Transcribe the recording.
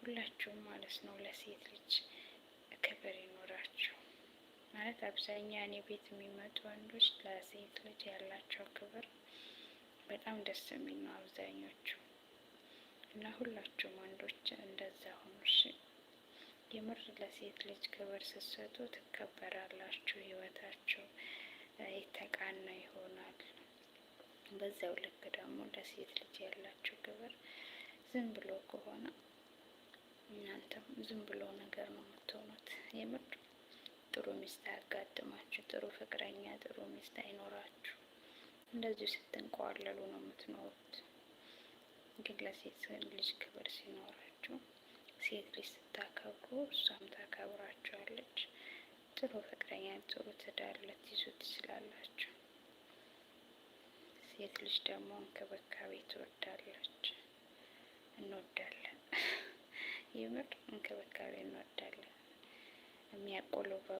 ሁላችሁም ማለት ነው ለሴት ልጅ ክብር ይኖራችሁ። ማለት አብዛኛው እኔ ቤት የሚመጡ ወንዶች ለሴት ልጅ ያላቸው ክብር በጣም ደስ የሚል ነው አብዛኞቹ። እና ሁላችሁም ወንዶች እንደዛ ሆኑ እሺ። የምር ለሴት ልጅ ክብር ስትሰጡ ትከበራላችሁ። ህይወታችሁ የተቃና ይሆናል። በዛው ልክ ደግሞ ለሴት ልጅ ያላችሁ ክብር ዝም ብሎ ከሆነ እናንተም ዝም ብሎ ነገር ነው የምትሆኑት። የምር ጥሩ ሚስት አያጋጥማችሁ፣ ጥሩ ፍቅረኛ፣ ጥሩ ሚስት አይኖራችሁ። እንደዚሁ ስትንቋለሉ ነው የምትኖሩት። ግን ለሴት ልጅ ክብር ሲኖራችሁ፣ ሴት ልጅ ስታከብሩ እሷም ታከብራችኋለች። ጥሩ ፍቅረኛ፣ ጥሩ ትዳር ልትይዙ ትችላላችሁ። ሴት ልጅ ደግሞ እንክብካቤ ትወዳለች፣ እንወዳለን። የምር እንክብካቤ እንወዳለን። የሚያቆሉ